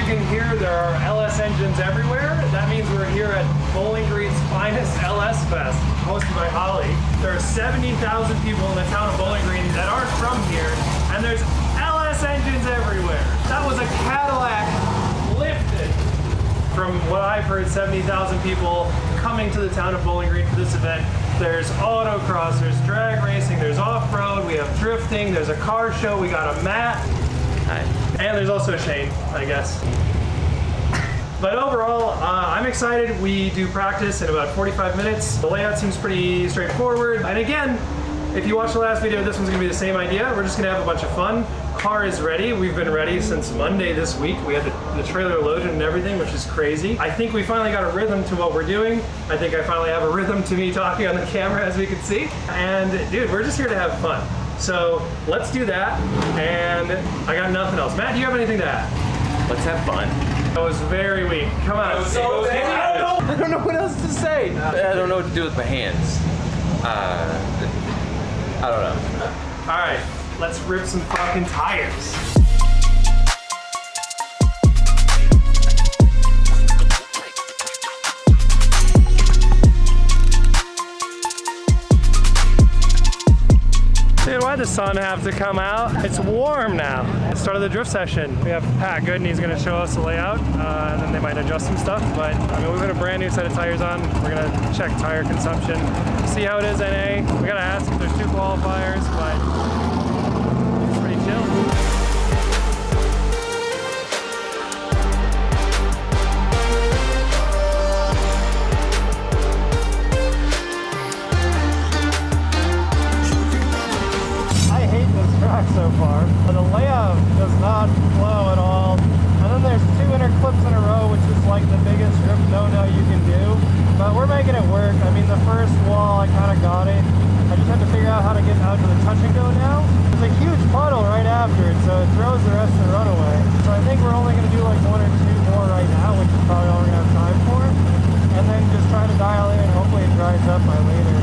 can hear, there are LS engines everywhere. That means we're here at Bowling Green's finest LS Fest, hosted by Holley. There are 70,000 people in the town of Bowling Green that aren't from here, and there's LS engines everywhere. That was a Cadillac lifted. From what I've heard, 70,000 people coming to the town of Bowling Green for this event. There's autocross, there's drag racing, there's off-road, we have drifting, there's a car show, we got a Matt. Hi. And there's also Shane, I guess. But overall, I'm excited. We do practice in about 45 minutes. The layout seems pretty straightforward. And again, if you watched the last video, this one's gonna be the same idea. We're just gonna have a bunch of fun. Car is ready. We've been ready since Monday this week. We had the trailer loaded and everything, which is crazy. I think we finally got a rhythm to what we're doing. I think I finally have a rhythm to me talking on the camera, as we can see. And dude, we're just here to have fun. So let's do that. And I got nothing else. Matt, do you have anything to add? Let's have fun. That was very weak. Come on. So bad. I don't know what else to say. I don't know what to do with my hands. I don't know. All right, let's rip some fucking tires. Dude, why'd the sun have to come out? It's warm now. Start of the drift session. We have Pat Good, and he's gonna show us the layout, and then they might adjust some stuff. But I mean, we put a brand new set of tires on. We're gonna check tire consumption, see how it is NA. We gotta ask if there's 2 qualifiers, but it's pretty chill. So far, but the layout does not flow at all. And then there's 2 inner clips in a row, which is like the biggest drift no-no you can do. But we're making it work. I mean, the first wall, I kind of got it. I just had to figure out how to get out to the touch and go now. There's a huge puddle right after it, so it throws the rest of the runaway. So I think we're only going to do like 1 or 2 more right now, which is probably all we're going to have time for. And then just try to dial in, and hopefully it dries up by later.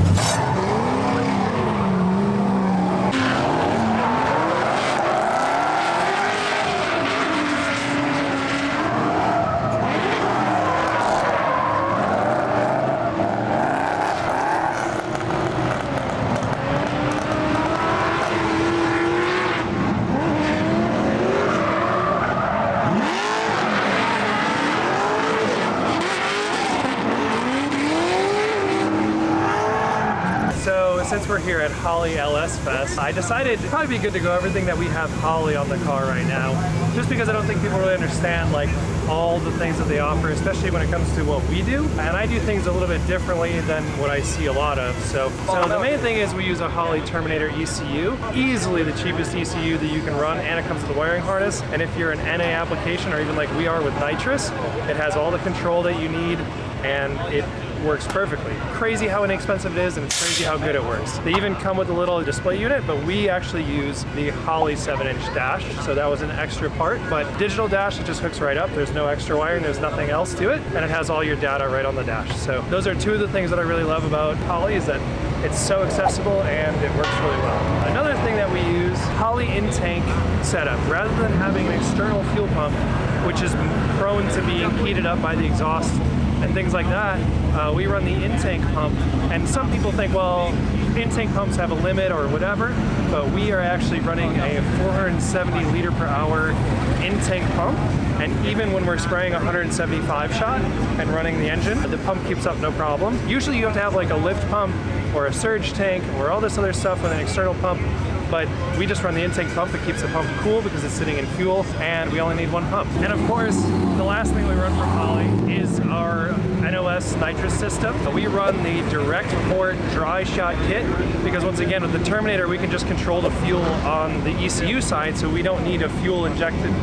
Since we're here at Holley LS Fest, I decided it'd probably be good to go everything that we have Holley on the car right now, just because I don't think people really understand like all the things that they offer, especially when it comes to what we do. And I do things a little bit differently than what I see a lot of. So the main thing is we use a Holley Terminator ECU, easily the cheapest ECU that you can run, and it comes with a wiring harness. And if you're an NA application, or even like we are with nitrous, it has all the control that you need, and it works perfectly. Crazy how inexpensive it is, and it's crazy how good it works. They even come with a little display unit, but we actually use the Holley 7-inch dash, so that was an extra part. But digital dash, it just hooks right up. There's no extra wiring, there's nothing else to it, and it has all your data right on the dash. So those are 2 of the things that I really love about Holley, is that it's so accessible and it works really well. Another thing that we use, Holley in-tank setup. Rather than having an external fuel pump, which is prone to being heated up by the exhaust and things like that, we run the in-tank pump. And some people think, well, in-tank pumps have a limit or whatever, but we are actually running a 470 liter per hour in-tank pump. And even when we're spraying 175 shot and running the engine, the pump keeps up no problem. Usually you have to have like a lift pump or a surge tank or all this other stuff with an external pump, but we just run the intake pump. It keeps the pump cool because it's sitting in fuel, and we only need 1 pump. And of course, the last thing we run from Holley is our NOS nitrous system. We run the direct port dry shot kit because, once again, with the Terminator, we can just control the fuel on the ECU side, so we don't need a fuel injected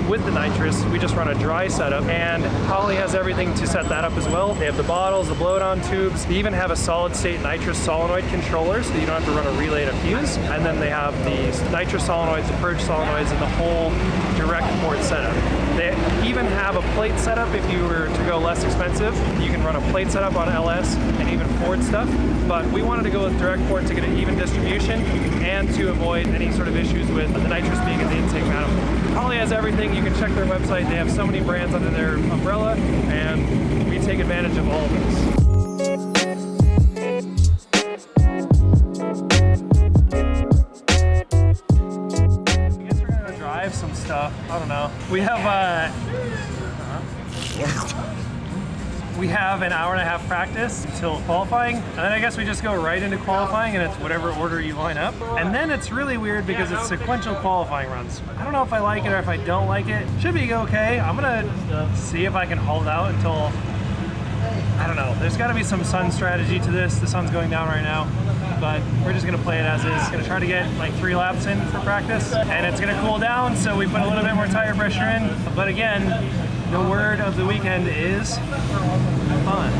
with the nitrous. We just run a dry setup, and Holley has everything to set that up as well. They have the bottles, the blow-it-on tubes. They even have a solid-state nitrous solenoid controller, so you don't have to run a relay to fuse. And then they have the nitrous solenoids, the purge solenoids, and the whole direct port setup. They even have a plate setup if you were to go less expensive. You can run a plate setup on LS and even Ford stuff. But we wanted to go with direct port to get an even distribution and to avoid any sort of issues with the nitrous being in the intake manifold. Holley has everything. You can check their website. They have so many brands under their umbrella, and we take advantage of all of this. Some stuff. I don't know. We have an hour and a half practice until qualifying, and then I guess we just go right into qualifying, and it's whatever order you line up. And then it's really weird because it's sequential qualifying runs. I don't know if I like it or if I don't like it. Should be okay. I'm gonna see if I can hold out until, I don't know. There's got to be some sun strategy to this. The sun's going down right now, but we're just gonna play it as is. Gonna try to get like 3 laps in for practice, and it's gonna cool down, so we put a little bit more tire pressure in. But again, the word of the weekend is fun.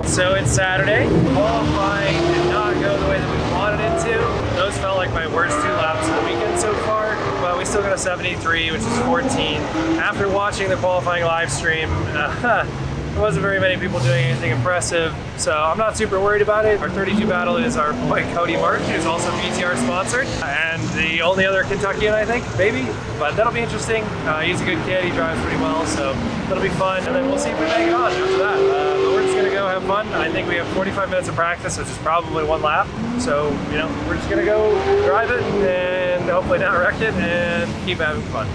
So it's Saturday. Qualifying did not go the way that we wanted it to. Those felt like my worst 2 laps of the weekend so far, but we still got a 73, which is 14. After watching the qualifying live stream, there wasn't very many people doing anything impressive, so I'm not super worried about it. Our 32 battle is our boy Cody Martin, who's also BTR sponsored, and the only other Kentuckian, I think, maybe, but that'll be interesting. He's a good kid, he drives pretty well, so that'll be fun, and then we'll see if we make it on after that. But we're just gonna go have fun. I think we have 45 minutes of practice, which is probably 1 lap, so, you know, we're just gonna go drive it and hopefully not wreck it and keep having fun.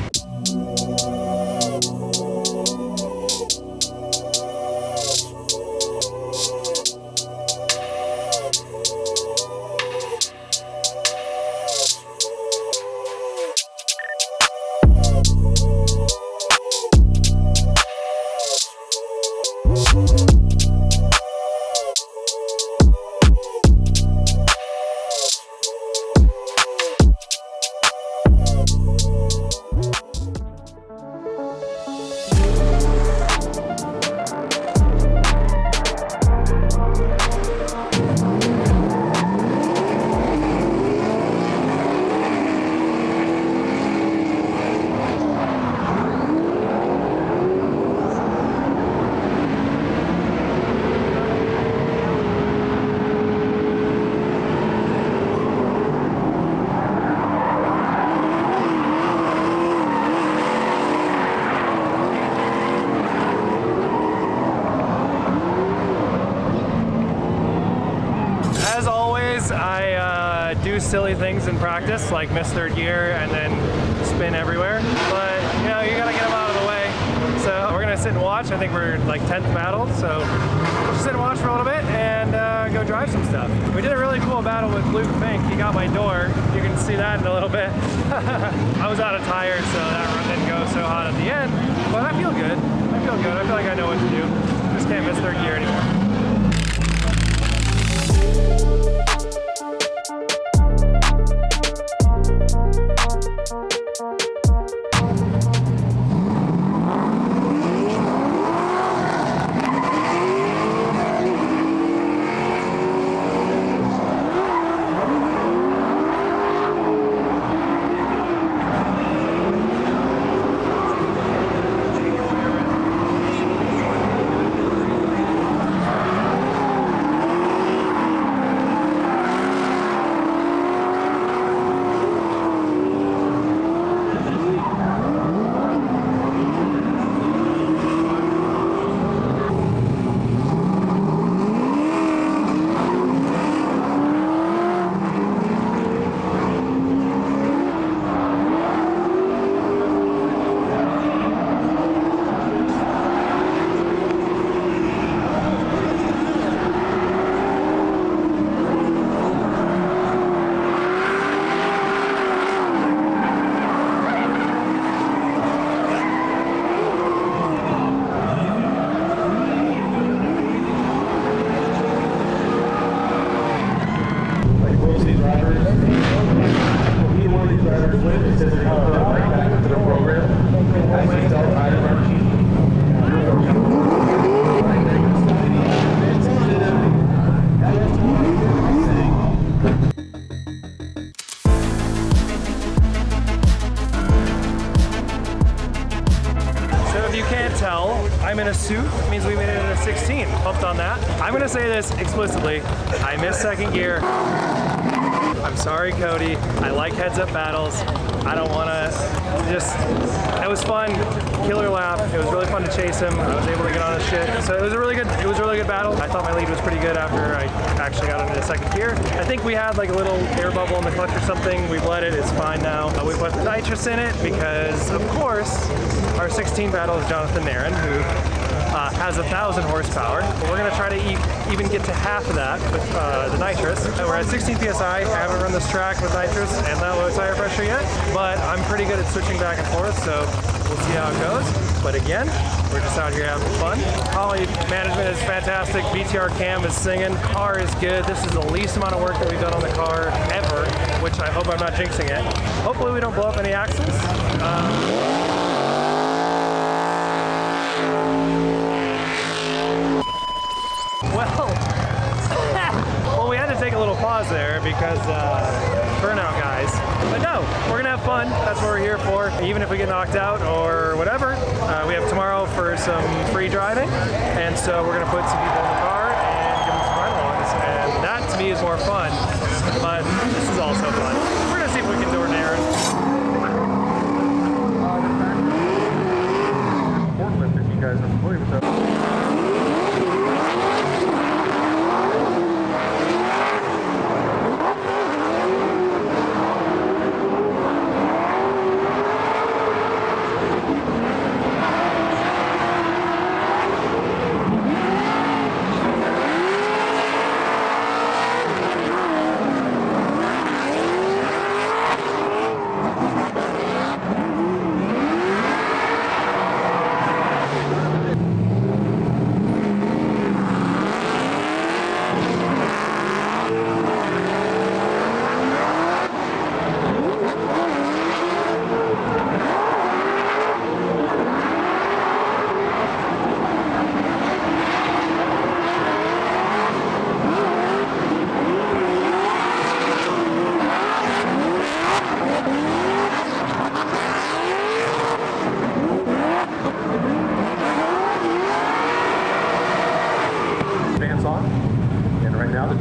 I do silly things in practice, like miss 3rd gear and then spin everywhere. But, you know, you gotta get them out of the way. So we're gonna sit and watch. I think we're like 10th battle, so we'll just sit and watch for a little bit and go drive some stuff. We did a really cool battle with Luke Fink. He got my door. You can see that in a little bit. I was out of tires, so that run didn't go so hot at the end, but I feel good. I feel good. I feel like I know what to do. Just can't miss third gear anymore. I'm in a suit, it means we made it in a 16. Pumped on that. I'm gonna say this explicitly. I missed second gear. I'm sorry, Cody. I like heads-up battles. I don't wanna it was fun. Killer lap. It was really fun to chase him. I was able to get on his shit. So it was a really good battle. I thought my lead was pretty good after I actually got into the second gear. I think we had like a little air bubble in the clutch or something. We bled it, it's fine now. We put the nitrous in it because, of course, our 16 battle is Jonathan Nairn, who has 1,000 horsepower. We're gonna try to even get to half of that with the nitrous. We're at 16 PSI, haven't run this track with nitrous and that low tire pressure yet, but I'm pretty good at switching back and forth, so we'll see how it goes. But again, we're just out here having fun. Holley management is fantastic. BTR cam is singing. Car is good. This is the least amount of work that we've done on the car ever, which I hope I'm not jinxing it. Hopefully we don't blow up any axles. Well, we had to take a little pause there because burnout, guys. But no, we're gonna have fun. That's what we're here for. Even if we get knocked out or whatever, we have tomorrow for some free driving, and so we're gonna put some people in the car and give them some ride-alongs, and that to me is more fun. But this is also fun. We're gonna see if we can do it, Aaron. Forklift, if you guys are familiar with that.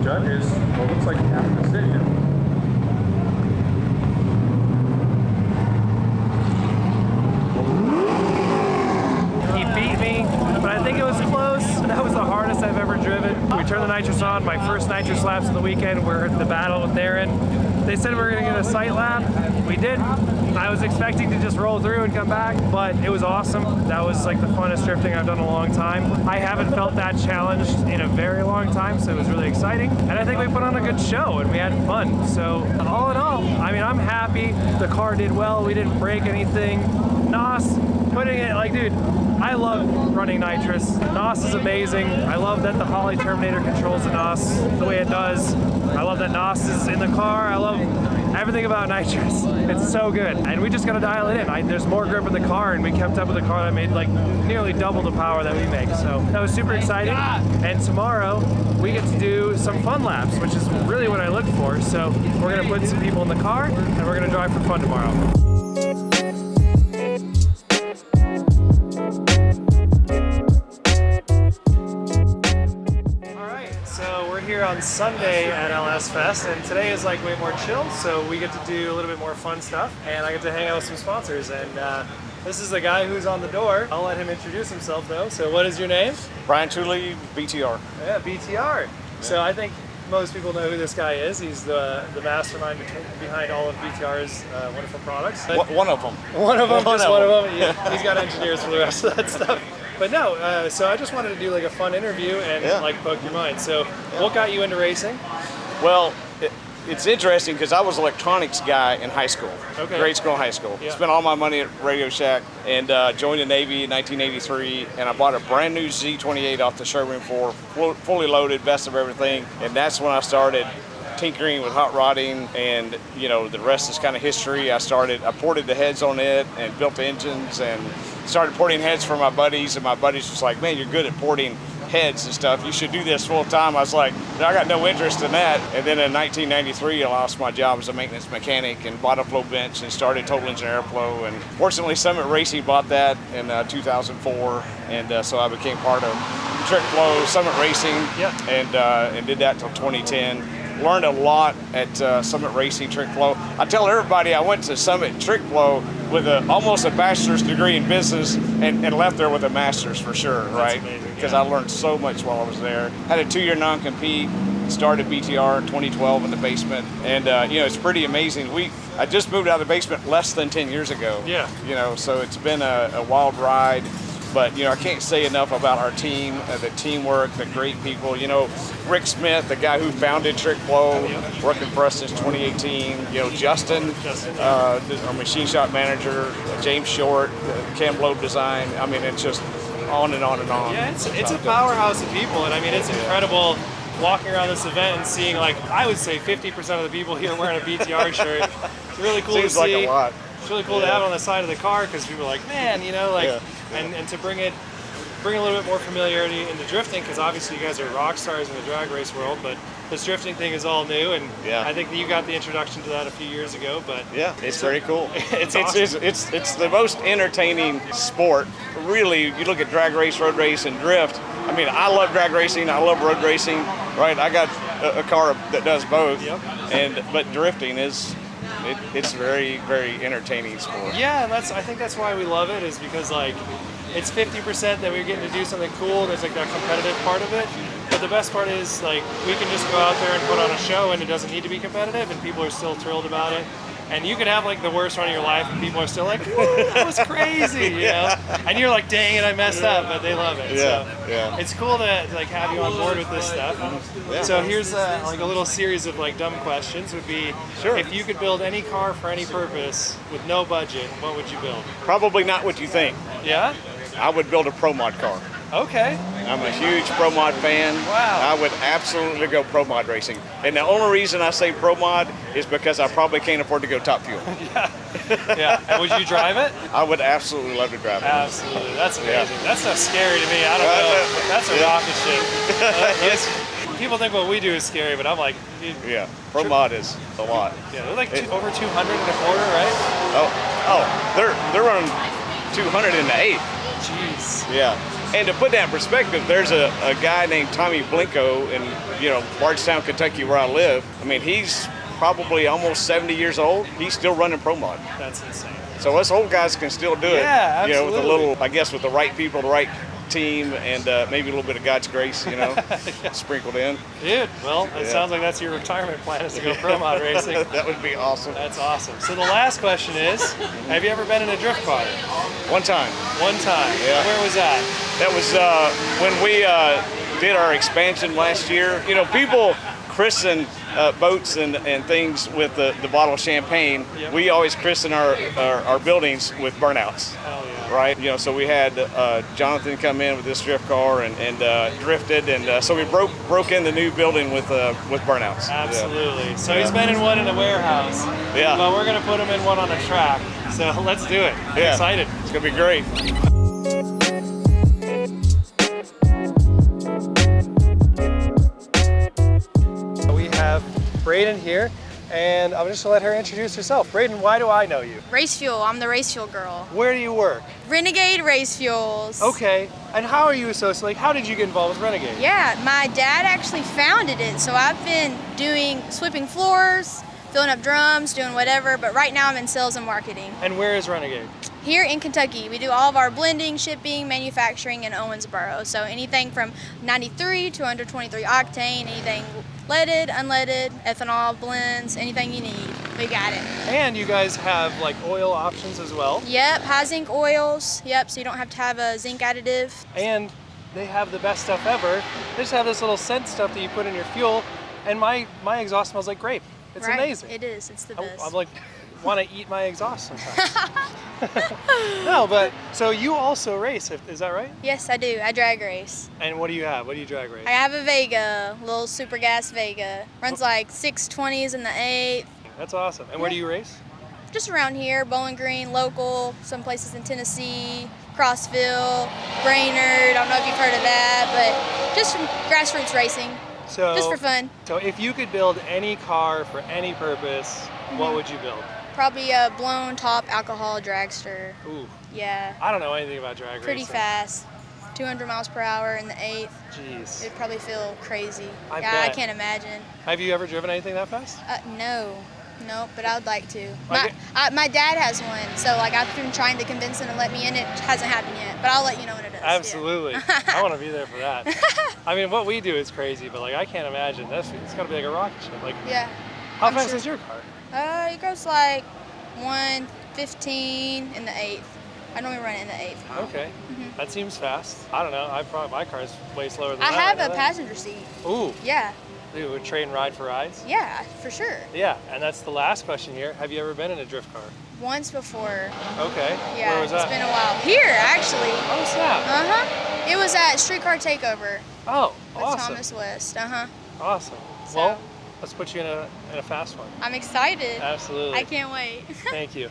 Judges, well, looks like you have a decision. He beat me, but I think it was close. That was the hardest I've ever driven. We turned the nitrous on. My first nitrous laps of the weekend were the battle with Darren. They said we were gonna get a sight lap. We did. I was expecting to just roll through and come back, but it was awesome. That was like the funnest drifting I've done in a long time. I haven't felt that challenged in a very long time, so it was really exciting. And I think we put on a good show and we had fun. So all in all, I mean, I'm happy. The car did well. We didn't break anything. NOS, putting it, like, dude, I love running nitrous. NOS is amazing. I love that the Holley Terminator controls the NOS the way it does. I love that NOS is in the car. I love everything about nitrous. It's so good. And we just gotta dial it in. There's more grip in the car, and we kept up with a car that made like nearly double the power that we make. So that was super exciting. And tomorrow we get to do some fun laps, which is really what I look for. So we're gonna put some people in the car and we're gonna drive for fun tomorrow. Here on Sunday at LS Fest, and today is like way more chill, so we get to do a little bit more fun stuff, and I get to hang out with some sponsors. And this is the guy who's on the door. I'll let him introduce himself though. So what is your name? Brian Tooley, BTR. Yeah, BTR. Yeah. So I think most people know who this guy is. He's the mastermind behind all of BTR's wonderful products. One of them. One of them, just one of them. Yeah, he's got engineers for the rest of that stuff. But no, so I just wanted to do like a fun interview and like poke your mind. So what got you into racing? Well, it's interesting because I was an electronics guy in high school, grade school and high school. Yeah. Spent all my money at Radio Shack and joined the Navy in 1983, and I bought a brand new Z28 off the showroom floor, fully loaded, best of everything, and that's when I started tinkering with hot rodding, and you know, the rest is kind of history. I ported the heads on it and built the engines and started porting heads for my buddies, and my buddies was like, man, you're good at porting heads and stuff. You should do this full time. I was like, I got no interest in that. And then in 1993, I lost my job as a maintenance mechanic and bought a flow bench and started Total Engine Airflow. And fortunately, Summit Racing bought that in 2004. And so I became part of Trick Flow, Summit Racing, and did that till 2010. Learned a lot at Summit Racing, Trick Flow. I tell everybody I went to Summit Trick Flow with almost a bachelor's degree in business and left there with a master's for sure, right? Because I learned so much while I was there. Had a 2-year non-compete, started BTR in 2012 in the basement, and you know, it's pretty amazing. I just moved out of the basement less than 10 years ago. Yeah. You know, so it's been a wild ride. But, you know, I can't say enough about our team, the teamwork, the great people. You know, Rick Smith, the guy who founded Trick Flow, working for us since 2018. You know, Justin, our machine shop manager, James Short, Cam Blow Design. I mean, it's just on and on and on. Yeah, it's a powerhouse of people. And I mean, it's incredible walking around this event and seeing, like, I would say 50% of the people here wearing a BTR shirt. It's really cool to see. Seems like a lot. It's really cool to have it on the side of the car because people are like, man, you know, like, and to bring a little bit more familiarity into drifting, because obviously you guys are rock stars in the drag race world, but this drifting thing is all new, and I think that you got the introduction to that a few years ago. But yeah, it's very cool. It's awesome. It's the most entertaining sport. Really, you look at drag race, road race, and drift. I mean, I love drag racing. I love road racing. Right, I got a car that does both. But drifting is. It's very, very entertaining sport. Yeah, I think that's why we love it, is because like it's 50% that we're getting to do something cool. There's like that competitive part of it, but the best part is like we can just go out there and put on a show, and it doesn't need to be competitive, and people are still thrilled about it. And you can have like the worst run of your life, and people are still like, "Whoa, that was crazy," you know. And you're like, "Dang it, I messed up," but they love it. It's cool to like have you on board with this stuff. So here's like a little series of like dumb questions. Would be, if you could build any car for any purpose with no budget, what would you build? Probably not what you think. Yeah? I would build a Pro Mod car. Okay. I'm a huge Pro Mod fan. Wow. I would absolutely go Pro Mod racing. And the only reason I say Pro Mod is because I probably can't afford to go top fuel. Yeah. And would you drive it? I would absolutely love to drive it. Absolutely. That's amazing. That's not scary to me. I don't know. That's a rocket ship. People think what we do is scary, but I'm like, dude, Pro Mod is a lot. Yeah, they're like over 200 and a quarter, right? They're running 208. Jeez. Yeah. And to put that in perspective, there's a guy named Tommy Blinko in, you know, Bardstown, Kentucky, where I live. I mean, he's probably almost 70 years old. He's still running Pro Mod. That's insane. So us old guys can still do it. Yeah, absolutely. You know, with a little, I guess, with the right people, the right team and maybe a little bit of God's grace, you know, sprinkled in. Dude, well, it sounds like that's your retirement plan is to go pro mod racing. That would be awesome. That's awesome. So the last question is, have you ever been in a drift car? One time. One time. Yeah. Where was that? That was when we did our expansion last year. You know, people christen boats and things with the bottle of champagne. Yep. We always christen our buildings with burnouts. Hell yeah. Right, you know, so we had Jonathan come in with this drift car and drifted, and so we broke in the new building with burnouts. Absolutely. Yeah. So he's been in one in a warehouse. Yeah. But we're gonna put him in one on a track. So let's do it. I'm excited. It's gonna be great. We have Braden here, and I'm just gonna let her introduce herself. Braden, why do I know you? Race Fuel. I'm the Race Fuel girl. Where do you work? Renegade Race Fuels. Okay. And how are you associated? Like, how did you get involved with Renegade? Yeah, my dad actually founded it, so I've been sweeping floors, filling up drums, doing whatever, but right now I'm in sales and marketing. And where is Renegade? Here in Kentucky, we do all of our blending, shipping, manufacturing in Owensboro. So anything from 93 to 123 octane, anything leaded, unleaded, ethanol blends, anything you need, we got it. And you guys have like oil options as well. Yep, high zinc oils. Yep, so you don't have to have a zinc additive. And they have the best stuff ever. They just have this little scent stuff that you put in your fuel, and my exhaust smells like grape. It's right? amazing. It is. It's the best. I'm like, want to eat my exhaust sometimes. No, but so you also race, is that right? Yes, I do. I drag race. And what do you have? What do you drag race? I have a Vega, little super gas Vega. Runs like 620s in the 8th. That's awesome. And where do you race? Just around here, Bowling Green, local, some places in Tennessee, Crossville, Brainerd. I don't know if you've heard of that, but just from grassroots racing, So, just for fun. So if you could build any car for any purpose, what would you build? Probably a blown top alcohol dragster. Ooh, Yeah, I don't know anything about drag pretty racing. fast. 200 miles per hour in the 8th. Jeez. It'd probably feel crazy. I I bet. can't imagine. Have you ever driven anything that fast? No, but I would like to. Okay. My dad has one, so like I've been trying to convince him to let me in. It hasn't happened yet, but I'll let you know when it does. yeah. Absolutely. I want to be there for that. I mean, what we do is crazy, but like I can't imagine. It's got to be like a rocket ship. Like, Yeah. how I'm fast sure. is your car? It goes like 115 in the 8th. I normally run it in the 8th. Okay, that seems fast. I don't know. My car's way slower than I that. have know a that. passenger seat. Ooh, Yeah. dude, would train ride for rides? Yeah, for sure. Yeah, and that's the last question here. Have you ever been in a drift car? Once before. Okay. Yeah, Where was that? it's been a while. Here, actually. Oh, snap. Uh-huh. It was at Streetcar Takeover Oh, with awesome. Thomas West. Uh-huh. Awesome. So- Well, let's put you in a fast one. I'm excited. Absolutely. I can't wait. Thank you.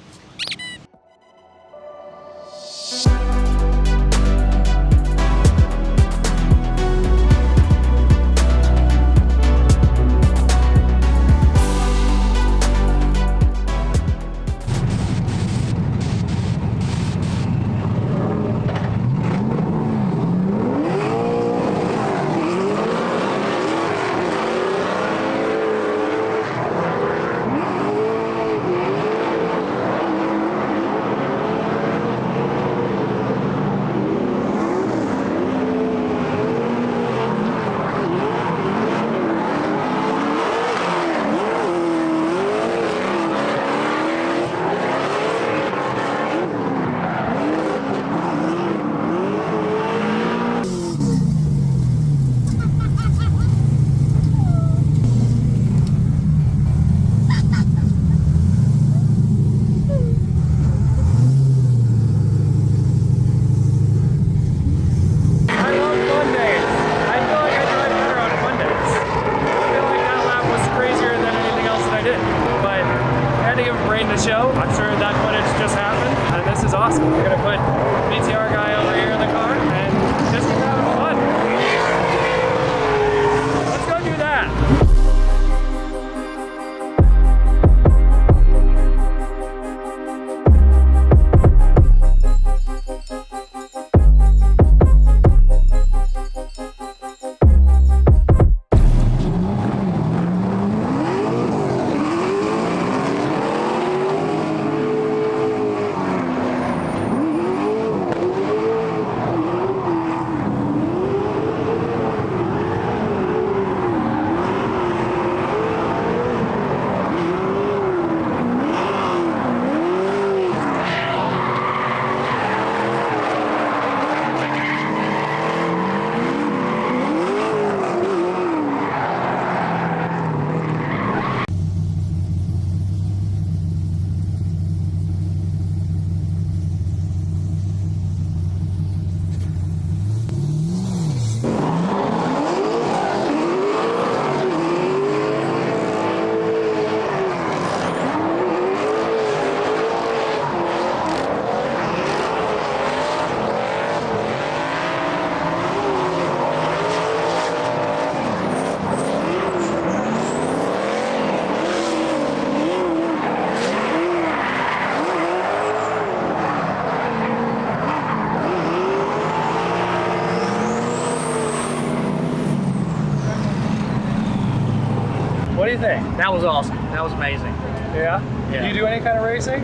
think? That was awesome. That was amazing. Yeah? Yeah. Do you do any kind of racing?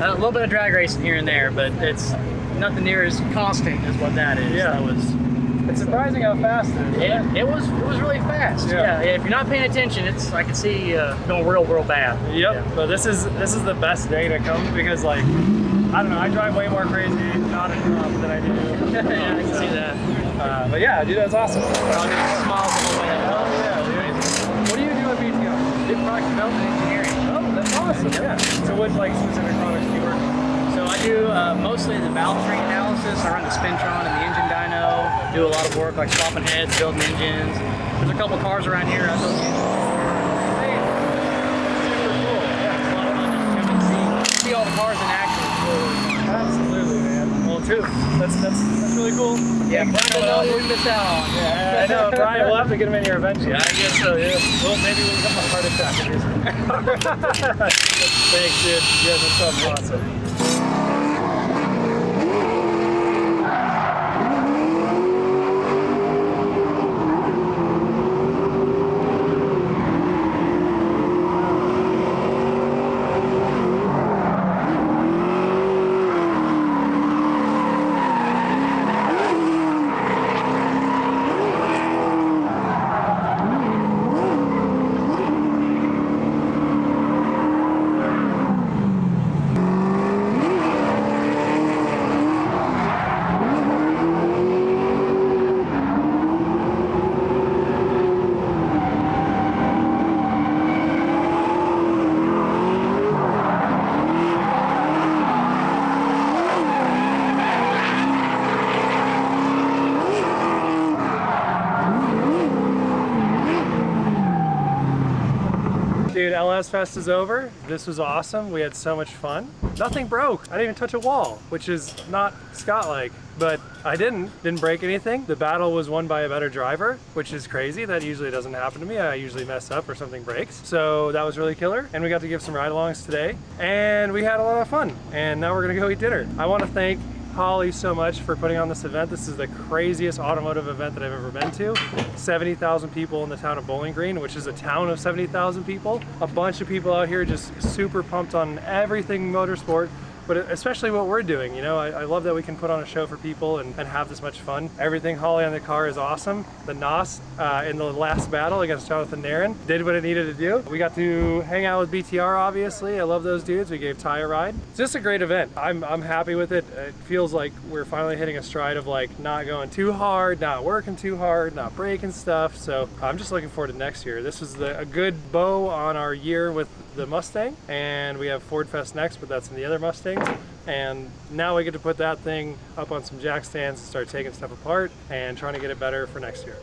A little bit of drag racing here and there, but it's nothing near as constant as what that is. Yeah. That was. It's surprising how fast it is. It was really fast. Yeah. Yeah. If you're not paying attention, I can see going real bad. Yep. Yeah. But this is the best day to come because like I don't know, I drive way more crazy not enough than I do. Yeah, I can see that. But yeah, dude, that's awesome. I'll get smiles the whole way. Oh yeah, dude. What do you do at BTO? Did product development engineering. Oh, that's awesome. Yeah. So what like specific products do you work on? So I do mostly the valve string analysis. I run the spintron and the engine dyno. Do a lot of work like swapping heads, building engines. There's a couple cars around here. I built the engine. See all the cars in action. Absolutely, man. Well, too. That's really cool. Yeah, Brian wouldn't miss out on. Yeah, I know, Brian. We'll have to get him in here eventually. Yeah, I guess so. Yeah. Well, maybe we'll get a heart attack. Thanks, dude. You guys are so awesome. Dude, LS Fest is over. This was awesome. We had so much fun. Nothing broke. I didn't even touch a wall, which is not Scott-like, but I didn't break anything. The battle was won by a better driver, which is crazy. That usually doesn't happen to me. I usually mess up or something breaks. So that was really killer. And we got to give some ride-alongs today, and we had a lot of fun. And now we're gonna go eat dinner. I want to thank Holley so much for putting on this event. This is the craziest automotive event that I've ever been to. 70,000 people in the town of Bowling Green, which is a town of 70,000 people. A bunch of people out here just super pumped on everything motorsport, but especially what we're doing. You know, I love that we can put on a show for people and have this much fun. Everything Holley on the car is awesome. The NOS in the last battle against Jonathan Nairn did what it needed to do. We got to hang out with BTR, obviously. I love those dudes. We gave Ty a ride. It's just a great event. I'm happy with it. It feels like we're finally hitting a stride of like not going too hard, not working too hard, not breaking stuff. So I'm just looking forward to next year. This is a good bow on our year with the Mustang, and we have Ford Fest next, but that's in the other Mustangs. And now we get to put that thing up on some jack stands and start taking stuff apart and trying to get it better for next year.